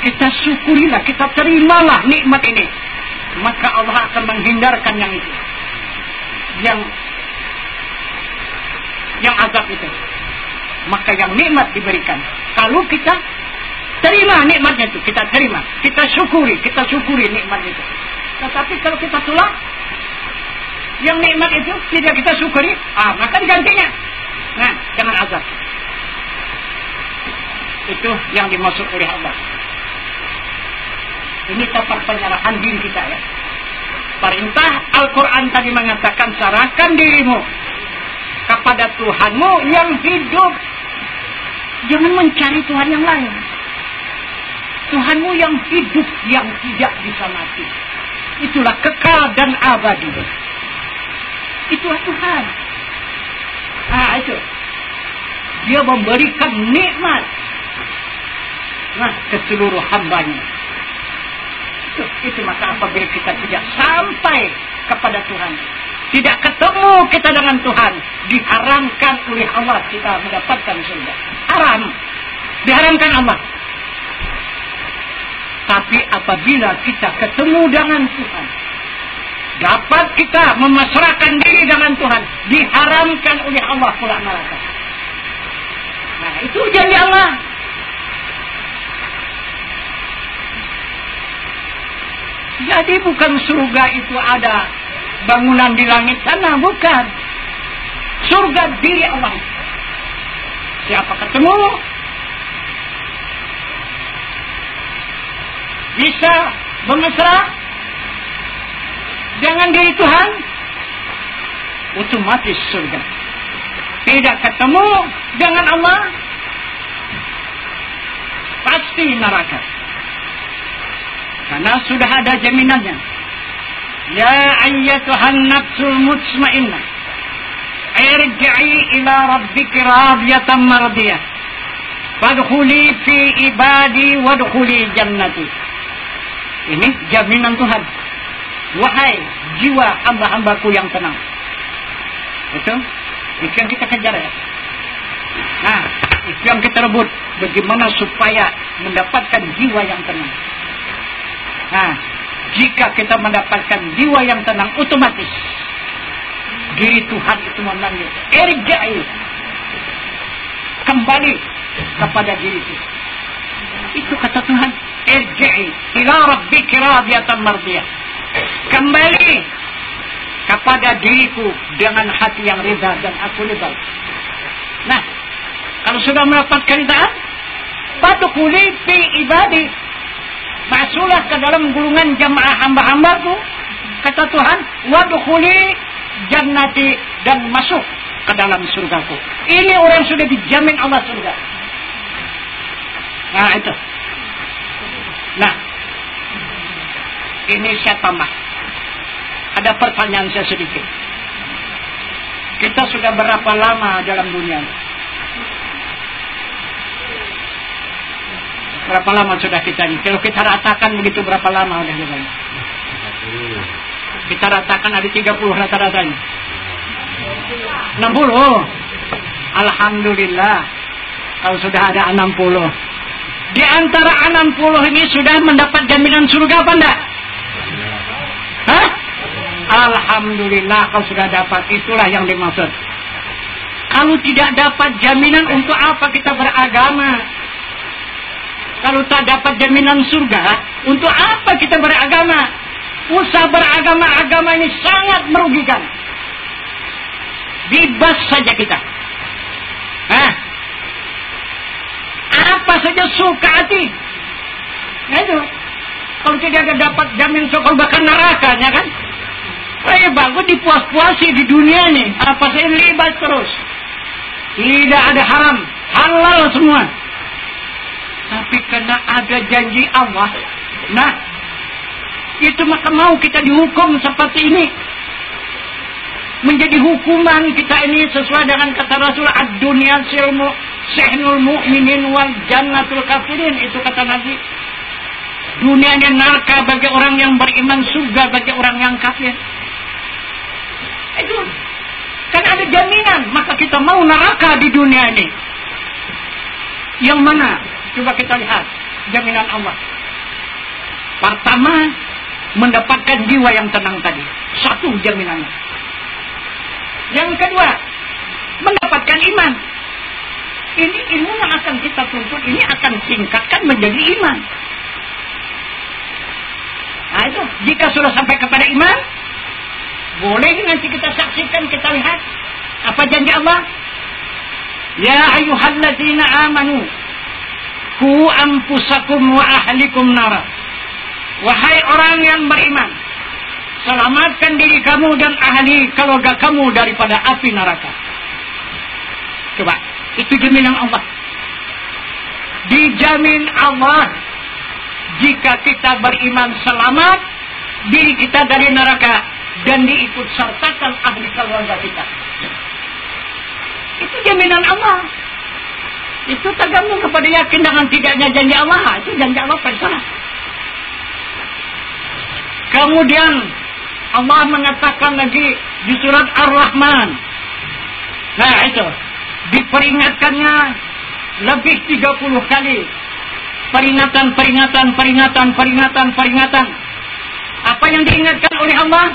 Kita syukurilah, kita terimalah nikmat ini. Maka Allah akan menghindarkan yang itu. Yang azab itu. Maka yang nikmat diberikan. Kalau kita terima nikmatnya itu, kita terima. Kita syukuri nikmat itu. Tetapi kalau kita tolak, yang nikmat itu tidak kita syukuri, maka digantinya. Nah, jangan azab. Itu yang dimaksud oleh Allah. Ini tempat penyerahan diri kita ya. Perintah Al-Quran tadi mengatakan, serahkan dirimu kepada Tuhanmu yang hidup. Jangan mencari Tuhan yang lain. Tuhanmu yang hidup, yang tidak bisa mati. Itulah kekal dan abadi. Itulah Tuhan. Itu. Dia memberikan nikmat. Nah, ke seluruh hambanya. Itu maka apabila kita tidak sampai kepada Tuhan, tidak ketemu kita dengan Tuhan, diharamkan oleh Allah kita mendapatkan surga. Haram. Diharamkan Allah. Tapi apabila kita ketemu dengan Tuhan, dapat kita memasrahkan diri dengan Tuhan, diharamkan oleh Allah pula neraka. Nah, itu janji Allah. Jadi bukan surga itu ada bangunan di langit sana, bukan. Surga diri Allah. Siapa ketemu, bisa bermesra dengan diri Tuhan, otomatis surga. Tidak ketemu dengan Allah, pasti neraka. Karena sudah ada jaminannya. Ya ayyatuhan nafsul mutmainnah, irji'i ila rabbiki radiyatan mardiyah, fadkhuli fi ibadi wadkhuli jannati. Ini jaminan Tuhan. Wahai jiwa hamba-hambaku yang tenang. Itu yang kita kejar ya. Nah, itu yang kita rebut. Bagaimana supaya mendapatkan jiwa yang tenang. Nah, jika kita mendapatkan jiwa yang tenang, otomatis diri Tuhan itu memanggil, irja'i, kembali kepada diri itu. Itu kata Tuhan, irja'i ila rabbiki radiyatan mardiyah. Kembali kepada diriku dengan hati yang rida dan aku ridha. Nah, kalau sudah mendapatkan ridhaan, fadkhuli fi ibadi, masuklah ke dalam gulungan jamaah hamba-hambaku, kata Tuhan, wadkhuli jannati, dan masuk ke dalam surgaku. Ini orang sudah dijamin Allah surga. Nah, itu. Nah, ini saya tambah. Ada pertanyaan saya sedikit. Kita sudah berapa lama dalam dunia? Berapa lama sudah kita ini? Kalau kita ratakan begitu, berapa lama udah kita ini? Kita ratakan ada 30 rata-ratanya. 60. Alhamdulillah. Kalau sudah ada 60. Di antara 60 ini sudah mendapat jaminan surga apa enggak? Hah? Alhamdulillah kalau sudah dapat. Itulah yang dimaksud. Kalau tidak dapat jaminan, untuk apa kita beragama? Kalau tak dapat jaminan surga, untuk apa kita beragama? Usaha beragama ini sangat merugikan. Bebas saja kita. Hah? Apa saja suka hati. Nah itu. Kalau tidak ada dapat jamin surga, bahkan nerakanya kan. Bagus dipuas-puasi di dunia ini. Apa saja libas terus. Tidak ada haram. Halal semua. Tapi karena ada janji Allah. Nah, itu maka mau kita dihukum seperti ini. Menjadi hukuman kita ini sesuai dengan kata Rasul, ad-dunya sihnul mu'minin wal jannatul kafirin. Itu kata Nabi. Dunia ini neraka bagi orang yang beriman, surga bagi orang yang kafir. Itu kan ada jaminan, maka kita mau neraka di dunia ini. Yang mana? Coba kita lihat jaminan Allah. Pertama, mendapatkan jiwa yang tenang tadi. Satu jaminannya. Yang kedua, mendapatkan iman. Ini ilmu yang akan kita tuntut, ini akan tingkatkan menjadi iman. Nah itu, jika sudah sampai kepada iman, boleh nanti kita saksikan, kita lihat apa janji Allah. Ya ayyuhalladzina amanu qu anfusakum wa ahlikum nara. Wahai orang yang beriman, selamatkan diri kamu dan ahli keluarga kamu daripada api neraka. Coba, itu jaminan Allah. Dijamin Allah, jika kita beriman selamat diri kita dari neraka dan diikut sertakan ahli keluarga kita. Itu jaminan Allah. Itu tergantung kepada yakin dengan tidaknya janji Allah. Itu janji Allah percaya. Kemudian Allah mengatakan lagi di surat Ar-Rahman. Nah itu, diperingatkannya lebih 30 kali. Peringatan. Apa yang diingatkan oleh Allah?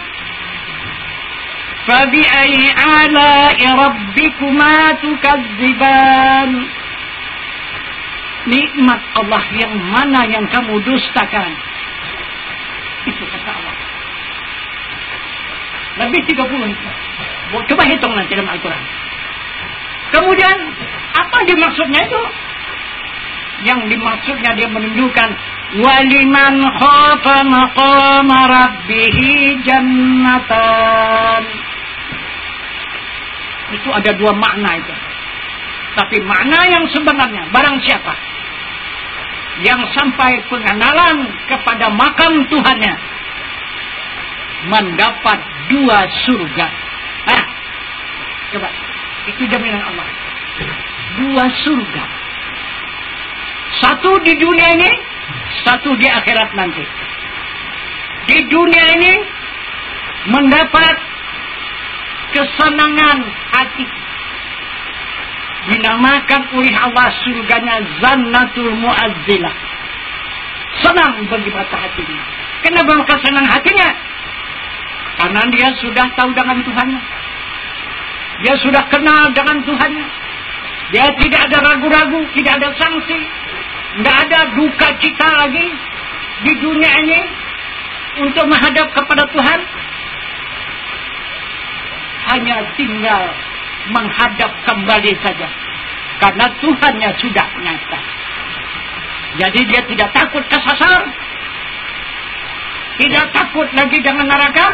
Fabi'ai ala'i rabbikuma tukadziban. Nikmat Allah yang mana yang kamu dustakan? Itu kata Allah. Lebih 30. Coba hitung nanti dalam Al-Quran. Kemudian, apa dimaksudnya itu? Yang dimaksudnya dia menunjukkan waliman khafa maqama rabbih jannatan. Itu ada dua makna itu. Tapi makna yang sebenarnya, barang siapa yang sampai pengenalan kepada makam Tuhannya, mendapat 2 surga. Nah, coba, itu jaminan Allah. 2 surga. Satu di dunia ini, satu di akhirat nanti. Di dunia ini mendapat kesenangan hati. Dinamakan oleh Allah surganya Jannatul Mu'azzilah. Senang bagi mata hatinya. Kenapa maka senang hatinya? Karena dia sudah tahu dengan Tuhannya. Dia sudah kenal dengan Tuhannya. Dia tidak ada ragu-ragu, tidak ada sanksi. Tidak ada duka cita lagi di dunia ini untuk menghadap kepada Tuhan. hanya tinggal menghadap kembali saja. Karena Tuhannya sudah nyata. Jadi dia tidak takut kesasar. Tidak takut lagi dengan neraka.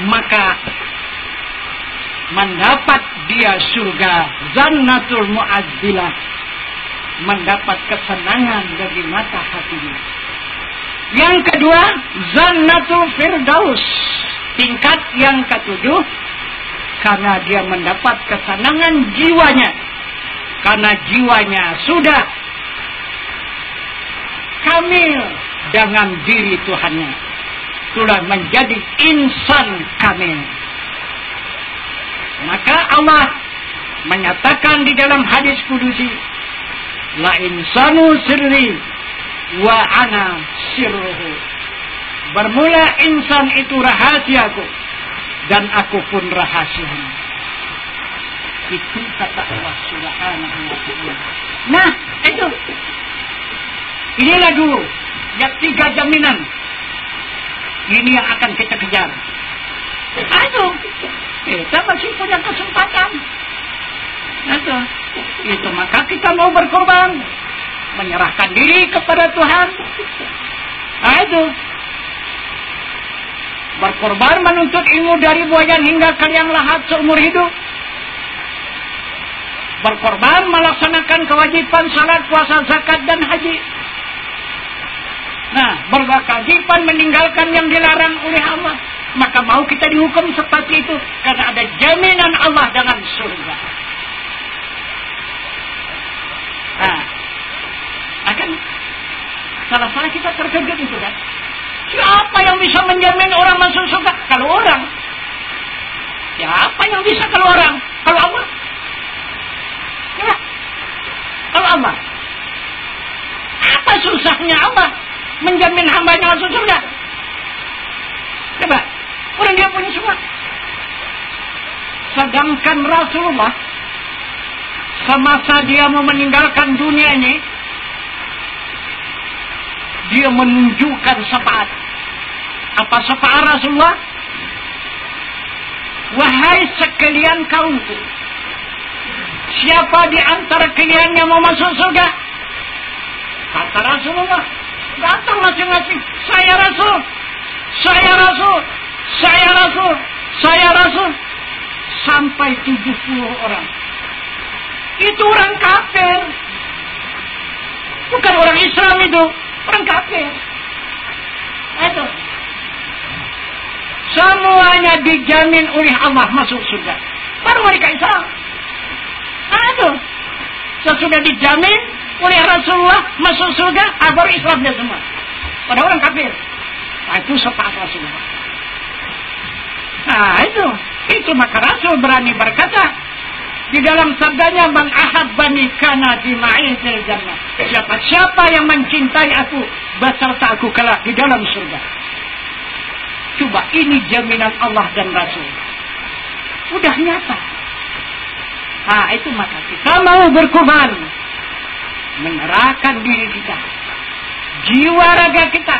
Maka mendapat dia surga Jannatul Mu'azzilah, mendapat kesenangan bagi mata hatinya. Yang kedua, Jannatul Firdaus, tingkat yang ketujuh, karena dia mendapat kesenangan jiwanya, karena jiwanya sudah kamil dengan diri Tuhannya, sudah menjadi insan kamil. Maka Allah menyatakan di dalam hadis kudusi, la insanu sirri wa ana sirruhu. Bermula insan itu rahasiaku dan aku pun rahasianya. Itu kata Allah Subhanahu wa ta'ala. Nah, itu. Inilah dulu yang 3 jaminan. Ini yang akan kita kejar. Itu. Kita masih punya kesempatan. Itu maka kita mau berkorban, menyerahkan diri kepada Tuhan. Itu berkorban menuntut ilmu dari buayan hingga kalian lahat seumur hidup. Berkorban melaksanakan kewajiban salat, puasa, zakat dan haji. Nah, berkewajiban meninggalkan yang dilarang oleh Allah. Maka mau kita dihukum seperti itu karena ada jaminan Allah dengan surga. Nah, akan salah-salah kita terkejut itu kan. Siapa yang bisa menjamin orang masuk surga? Kalau orang. Siapa yang bisa kalau orang? Kalau Allah. Ya. Kalau Allah. Apa susahnya Allah menjamin hambanya masuk surga? Coba. Orang dia punya semua. Sedangkan Rasulullah semasa dia mau meninggalkan dunia ini, dia menunjukkan syafaat. Apa syafaat Rasulullah? Wahai sekalian kaumku, siapa di antara kalian yang mau masuk surga? Kata Rasulullah, datang masing-masing. Saya Rasul, saya Rasul, saya Rasul, saya Rasul. Sampai 70 orang. Itu orang kafir. Bukan orang Islam itu. Orang kafir. Itu. Semuanya dijamin oleh Allah masuk surga. Baru mereka Islam. Itu. Sesudah dijamin oleh Rasulullah masuk surga, baru Islamnya semua. Pada orang kafir. Nah, itu syafaat Rasulullah. Nah, itu maka Rasul berani berkata di dalam sabdanya, man ahabbani kana fi ma'izil jannah. Siapa yang mencintai aku beserta aku kelak di dalam surga. Coba ini jaminan Allah dan Rasul. Udah nyata. Nah, itu maka kita mau berkorban, menyerahkan diri kita, jiwa raga kita,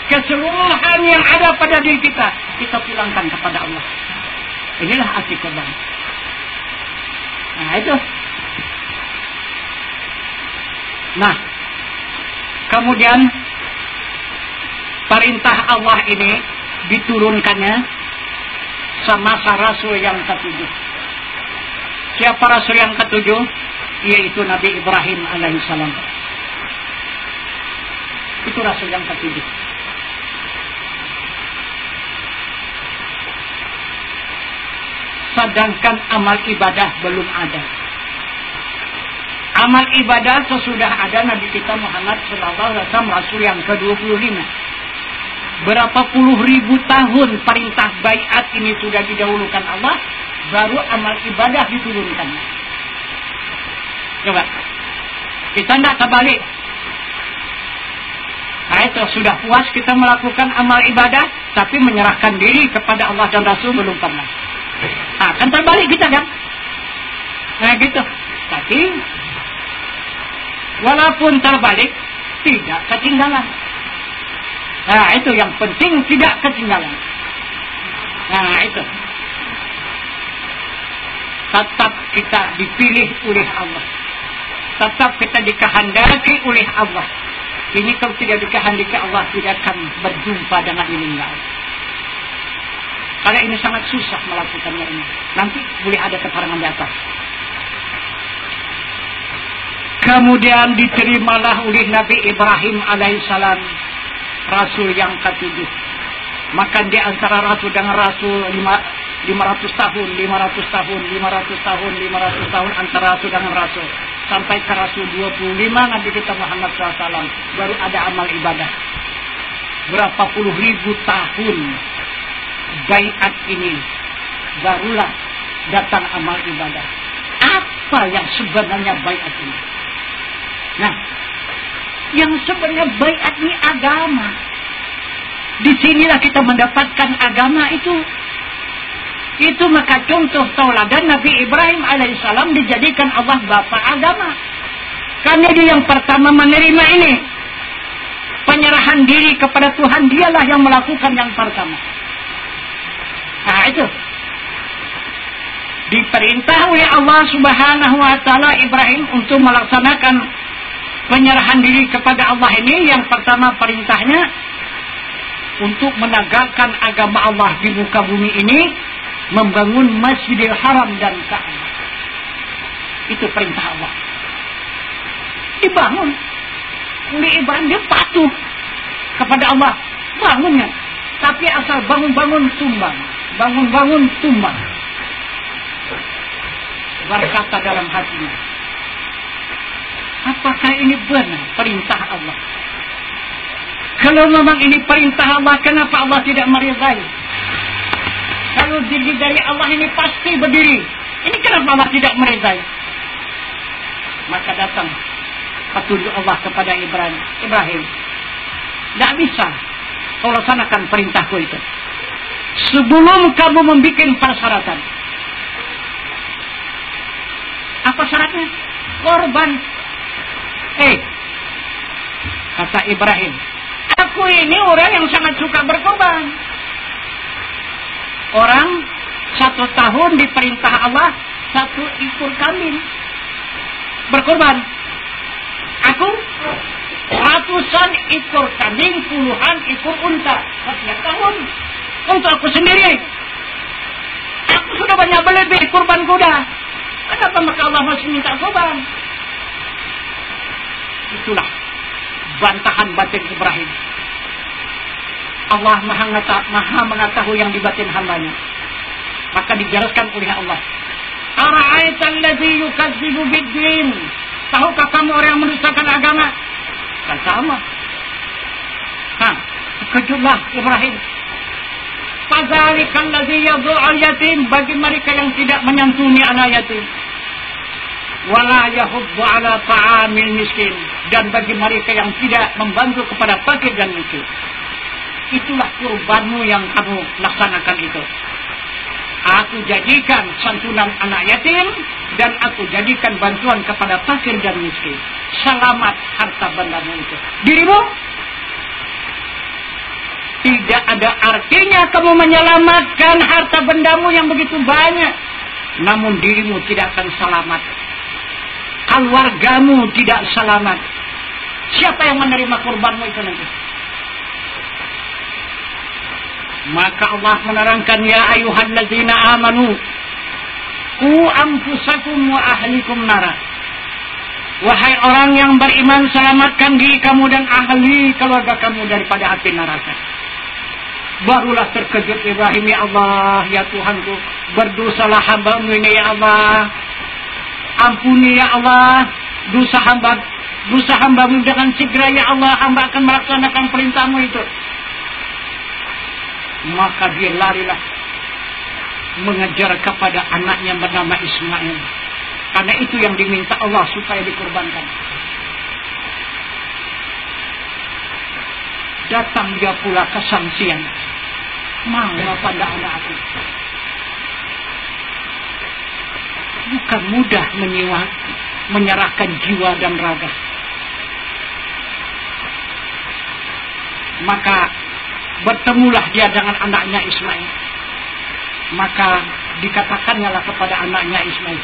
keseluruhan yang ada pada diri kita pulangkan kepada Allah. Inilah arti korban. Nah, itu. Nah, kemudian perintah Allah ini diturunkannya semasa Rasul yang ketujuh. Siapa Rasul yang ketujuh? Yaitu Nabi Ibrahim alaihissalam. Itu Rasul yang ketujuh. Sedangkan amal ibadah belum ada. Amal ibadah sesudah ada Nabi kita Muhammad SAW, Rasul yang ke-25. Berapa puluh ribu tahun perintah baiat ini sudah didahulukan Allah, baru amal ibadah diturunkan. Coba, kita tidak terbalik. Nah, itu sudah puas kita melakukan amal ibadah, tapi menyerahkan diri kepada Allah dan Rasul belum pernah. Nah, kan terbalik kita kan? Nah gitu. Tapi walaupun terbalik, tidak ketinggalan. Nah itu yang penting, tidak ketinggalan. Nah itu. Tetap kita dipilih oleh Allah. Tetap kita dikehendaki oleh Allah. Ini kalau tidak dikehendaki Allah tidak akan berjumpa dengan dirinya. Karena ini sangat susah melakukannya ini. Nanti boleh ada keterangan di atas. Kemudian diterimalah oleh Nabi Ibrahim alaihissalam Rasul yang ketujuh. Maka di antara Rasul dengan Rasul 500 tahun, 500 tahun, 500 tahun, 500 tahun antara Rasul dengan Rasul. Sampai ke Rasul 25 Nabi kita Muhammad SAW baru ada amal ibadah. Berapa puluh ribu tahun baiat ini barulah datang amal ibadah. Apa yang sebenarnya baiat ini? Nah, yang sebenarnya baiat ini agama. Disinilah kita mendapatkan agama itu. Itu maka contoh tauladan Nabi Ibrahim alaihissalam dijadikan Allah bapa agama. Karena dia yang pertama menerima ini. Penyerahan diri kepada Tuhan, dialah yang melakukan yang pertama. Nah itu. Diperintah oleh Allah subhanahu wa ta'ala Ibrahim untuk melaksanakan penyerahan diri kepada Allah ini. Yang pertama perintahnya untuk menegakkan agama Allah di muka bumi ini. Membangun Masjidil Haram dan Ka'bah. Itu perintah Allah. Dibangun. Oleh Ibrahim dia patuh kepada Allah. Bangunnya. Tapi asal bangun-bangun tumbang. Bangun-bangun tumbang. Berkata dalam hatinya. Apakah ini benar perintah Allah? Kalau memang ini perintah Allah, kenapa Allah tidak meridai? Kalau diri dari Allah ini pasti berdiri. Ini kenapa Allah tidak meridai? Maka datang petunjuk Allah kepada Ibrahim. Tidak bisa kau laksanakan perintahku itu. Sebelum kamu membuat persyaratan. Apa syaratnya? Korban. Kata Ibrahim. Aku ini orang yang sangat suka berkorban. Orang 1 tahun diperintah Allah 1 ekor kambing berkorban. Aku ratusan ekor kambing, puluhan ekor unta setiap tahun untuk aku sendiri. Aku sudah banyak berlebih korban kuda. Kenapa maka Allah masih minta korban? Itulah bantahan batin Ibrahim. Allah maha mengetahui yang di batin hambanya. Maka dijelaskan oleh Allah. Ara'aital ladzi yukadzibu bid-din. Tahukah kamu orang yang mendustakan agama? Kata Allah. Terkejutlah Ibrahim. Fadzalikal ladzi yadhu'ul yatim, bagi mereka yang tidak menyantuni anak yatim. Wala yahuddu 'ala ta'amil miskin, dan bagi mereka yang tidak membantu kepada fakir dan miskin. Itulah kurbanmu yang kamu laksanakan itu. Aku jadikan santunan anak yatim dan aku jadikan bantuan kepada fakir dan miskin. Selamat harta bendamu itu. Dirimu tidak ada artinya kamu menyelamatkan harta bendamu yang begitu banyak. Namun dirimu tidak akan selamat. Keluargamu tidak selamat. Siapa yang menerima kurbanmu itu nanti? Maka Allah menerangkan, ya ayyuhallazina amanu qu anfusakum wa ahlikum nara. Wahai orang yang beriman, selamatkan diri kamu dan ahli keluarga kamu daripada api neraka. Barulah terkejut Ibrahim, ya Allah, ya Tuhanku, berdosalah hamba-Mu ini ya Allah. Ampuni ya Allah dosa hamba-Mu dengan segera ya Allah, hamba akan melaksanakan perintah-Mu itu. Maka dia larilah mengejar kepada anaknya bernama Ismail. Karena itu yang diminta Allah supaya dikorbankan. Datang dia pula kesangsian. Mana pada anakku? Bukan mudah menyerahkan jiwa dan raga. Maka bertemulah dia dengan anaknya Ismail. Maka dikatakannya kepada anaknya Ismail,